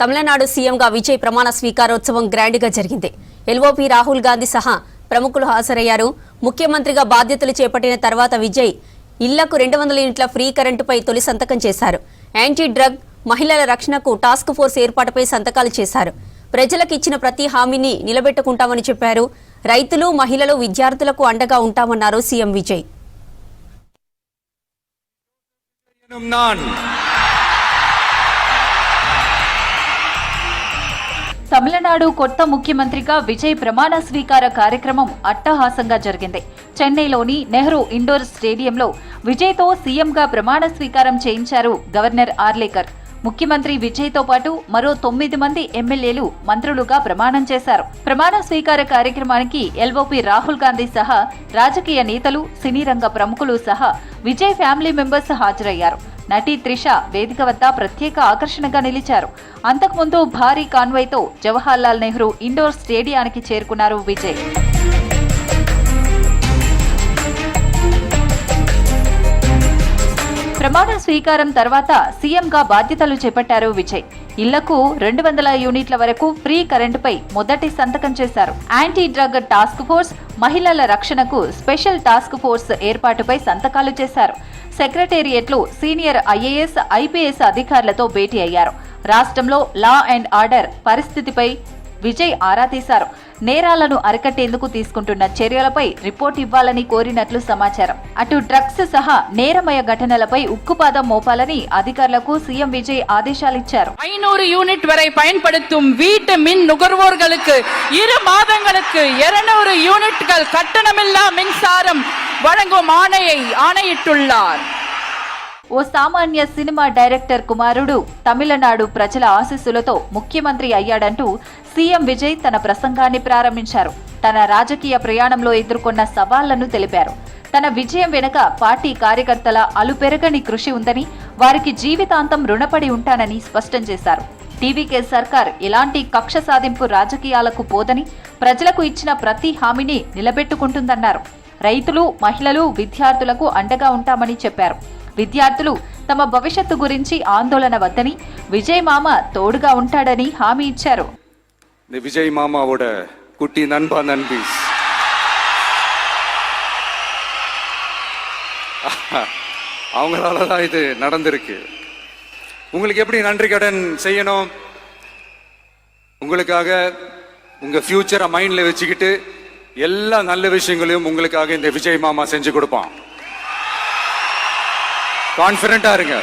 తమిళనాడు సీఎంగా విజయ్ ప్రమాణ స్వీకారోత్సవం గ్రాండ్గా జరిగింది. ఎల్ఓపీ రాహుల్ గాంధీ సహా ప్రముఖులు హాజరయ్యారు. ముఖ్యమంత్రిగా బాధ్యతలు చేపట్టిన తర్వాత విజయ్ ఇళ్లకు 200 యూనిట్ల ఫ్రీ కరెంటుపై తొలి సంతకం చేశారు. యాంటీ డ్రగ్, మహిళల రక్షణకు టాస్క్ ఫోర్స్ ఏర్పాటుపై సంతకాలు చేశారు. ప్రజలకు ఇచ్చిన ప్రతి హామీని నిలబెట్టుకుంటామని చెప్పారు. రైతులు, మహిళలు, విద్యార్థులకు అండగా ఉంటామన్నారు సీఎం విజయ్. తమిళనాడు కొత్త ముఖ్యమంత్రిగా విజయ్ ప్రమాణ స్వీకార కార్యక్రమం అట్టహాసంగా జరిగింది. చెన్నైలోని నెహ్రూ ఇండోర్ స్టేడియంలో విజయ్తో సీఎంగా ప్రమాణ స్వీకారం చేయించారు గవర్నర్ ఆర్లేకర్. ముఖ్యమంత్రి విజయ్తో పాటు మరో 9 మంది ఎమ్మెల్యేలు, మంత్రులుగా ప్రమాణం చేశారు. ప్రమాణ స్వీకార కార్యక్రమానికి ఎల్ఓపీ రాహుల్ గాంధీ సహా రాజకీయ నేతలు, సినీ రంగ ప్రముఖులు సహా విజయ్ ఫ్యామిలీ మెంబర్స్ హాజరయ్యారు. నటి త్రిష వేదిక వద్ద ప్రత్యేక ఆకర్షణగా నిలిచారు. అంతకుముందు భారీ కాన్వాయ్తో జవహర్లాల్ నెహ్రూ ఇండోర్ స్టేడియానికి చేరుకున్నారు విజయ్. ప్రమాణ స్వీకారం తర్వాత సీఎంగా బాధ్యతలు చేపట్టారు విజయ్. ఇళ్లకు 200 యూనిట్ల వరకు ఫ్రీ కరెంటుపై మొదటి సంతకం చేశారు. యాంటీ డ్రగ్ టాస్క్ ఫోర్స్, మహిళల రక్షణకు స్పెషల్ టాస్క్ ఫోర్స్ ఏర్పాటుపై సంతకాలు చేశారు. సెక్రటేరియట్లో సీనియర్ ఐఏఎస్, ఐపీఎస్ అధికారులతో భేటీ అయ్యారు. రాష్ట్రంలో లా అండ్ ఆర్డర్ పరిస్థితిపై విజయ్ ఆరా తీశారు. నేరాలను అరికట్టేందుకు తీసుకుంటున్న చర్యలపై రిపోర్ట్ ఇవ్వాలని కోరినట్లు సమాచారం. అటు డ్రగ్స్ సహా నేరమయ ఘటనలపై ఉక్కుపాదం మోపాలని అధికారులకు సీఎం విజయ్ ఆదేశాలిచ్చారు. 500 யூனிட் வரை பயன்படுத்தும் வீட்டு மின் நுகர்வோர்களுக்கு 2 மாதங்களுக்கு 200 யூனிட்கள் கட்டணமில்லா மின்சாரம் வழங்கும் ஆணையை ஆணையிட்டுள்ளார். ఓ సామాన్య సినిమా డైరెక్టర్ కుమారుడు తమిళనాడు ప్రజల ఆశీస్సులతో ముఖ్యమంత్రి అయ్యాడంటూ సీఎం విజయ్ తన ప్రసంగాన్ని ప్రారంభించారు. తన రాజకీయ ప్రయాణంలో ఎదుర్కొన్న సవాళ్లను తెలిపారు. తన విజయం వెనుక పార్టీ కార్యకర్తల అలుపెరగని కృషి ఉందని, వారికి జీవితాంతం రుణపడి ఉంటానని స్పష్టం చేశారు. టీవీకే సర్కార్ ఎలాంటి కక్ష సాధింపు రాజకీయాలకు పోదని, ప్రజలకు ఇచ్చిన ప్రతి హామీని నిలబెట్టుకుంటుందన్నారు. రైతులు, మహిళలు, విద్యార్థులకు అండగా ఉంటామని చెప్పారు. విద్యార్థులు తమ భవిష్యత్తు గురించి ఆందోళన వద్దని, విజయ్ మామ తోడుగా ఉంటాడని హామీ ఇచ్చారు. விஜய் மாமாவோட குட்டி நண்பா நண்பீஸ் அவங்களால தான் இது நடந்திருக்கு. உங்களுக்கு எப்படி நன்றி கடன் செய்யணும்? உங்களுக்காக உங்க ஃபியூச்சரை மைண்ட்ல வச்சுக்கிட்டு எல்லா நல்ல விஷயங்களையும் உங்களுக்காக இந்த விஜய் மாமா செஞ்சு கொடுப்பான். కాన్ఫిడెంట్ ఆరుగా.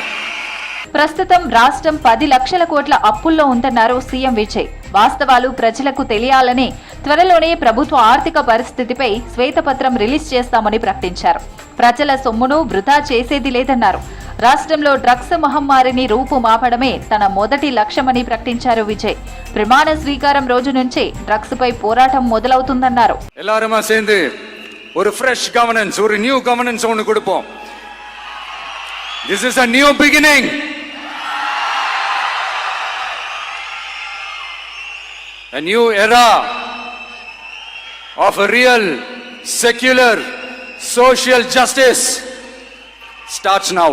ప్రస్తుతం రాష్ట్రం 10 లక్షల కోట్ల అప్పుల్లో ఉందన్నారు సీఎం విజయ్. వాస్తవాలు ప్రజలకు తెలియాలని త్వరలోనే ప్రభుత్వ ఆర్థిక పరిస్థితిపై శ్వేతపత్రం రిలీజ్ చేస్తామని ప్రకటించారు. ప్రజల సొమ్మును వృధా చేసేది లేదన్నారు. రాష్ట్రంలో డ్రగ్స్ మహమ్మారిని రూపుమాపడమే తన మొదటి లక్ష్యమని ప్రకటించారు విజయ్. ప్రమాణ స్వీకారం రోజు నుంచే డ్రగ్స్ పై పోరాటం మొదలవుతుందన్నారు. எல்லாருமா சேர்ந்து ஒரு ஃப்ரெஷ் கவர்னன்ஸ், ஒரு நியூ கவர்னன்ஸ் ஒன்னு கொடுப்போம். This is a new beginning. A new era of a real, secular, social justice starts now.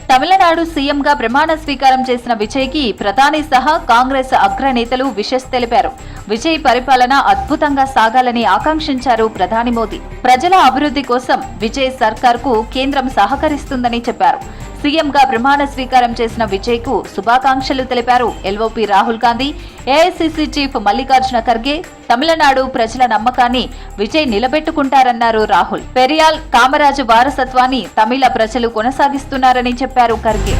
Tamil Nadu సీఎంగా ప్రమాణ స్వీకారం చేసిన విజయ్కి ప్రధాని సహా కాంగ్రెస్ అగ్రనేతలు విషెస్ తెలిపారు. విజయ్ పరిపాలన అద్భుతంగా సాగాలని ఆకాంక్షించారు ప్రధాని మోదీ. ప్రజల అభివృద్ధి కోసం విజయ్ సర్కార్కు కేంద్రం సహకరిస్తుందని చెప్పారు. సీఎంగా ప్రమాణ స్వీకారం చేసిన విజయ్ కు శుభాకాంక్షలు తెలిపారు LOP Rahul Gandhi, AICC chief Mallikarjuna Kharge. Tamil Nadu ప్రజల నమ్మకాన్ని విజయ్ నిలబెట్టుకుంటారన్నారు రాహుల్. పెరియాల్, కామరాజు వారసత్వాన్ని తమిళ ప్రజలు కొనసాగిస్తున్నారని చెప్పారు ఖర్గే.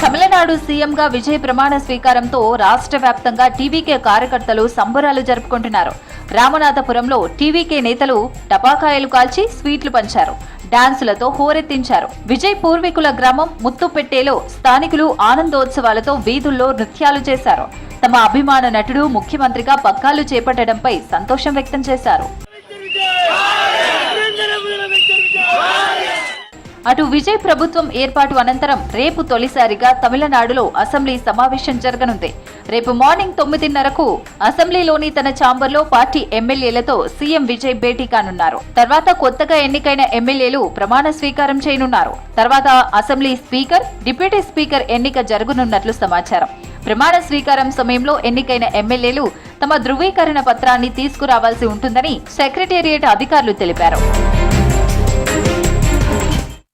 తమిళనాడు సీఎంగా విజయ్ ప్రమాణ స్వీకారంతో రాష్ట్ర వ్యాప్తంగా టీవీకే కార్యకర్తలు సంబరాలు జరుపుకుంటున్నారు. రామనాథపురంలో టీవీకే నేతలు టపాకాయలు కాల్చి స్వీట్లు పంచారు. డాన్సులతో హోరెత్తించారు. విజయ్ పూర్వీకుల గ్రామం ముత్తుపెట్టేలో స్థానికులు ఆనందోత్సవాలతో వీధుల్లో నృత్యాలు చేశారు. తమ అభిమాన నటుడు ముఖ్యమంత్రిగా పగ్గాలు చేపట్టడంపై సంతోషం వ్యక్తం చేశారు. అటు విజయ్ ప్రభుత్వం ఏర్పాటు అనంతరం రేపు తొలిసారిగా తమిళనాడులో అసెంబ్లీ సమావేశం జరగనుంది. రేపు మార్నింగ్ 9:30కు అసెంబ్లీలోని తన ఛాంబర్లో పార్టీ ఎమ్మెల్యేలతో సీఎం విజయ్ భేటీ కానున్నారు. తర్వాత కొత్తగా ఎన్నికైన ఎమ్మెల్యేలు ప్రమాణ స్వీకారం చేయనున్నారు. తర్వాత అసెంబ్లీ స్పీకర్, డిప్యూటీ స్పీకర్ ఎన్నిక జరగనున్నట్లు సమాచారం. ప్రమాణ స్వీకారం సమయంలో ఎన్నికైన ఎమ్మెల్యేలు తమ ధృవీకరణ పత్రాన్ని తీసుకురావాల్సి ఉంటుందని సెక్రటేరియట్ అధికారులు తెలిపారు.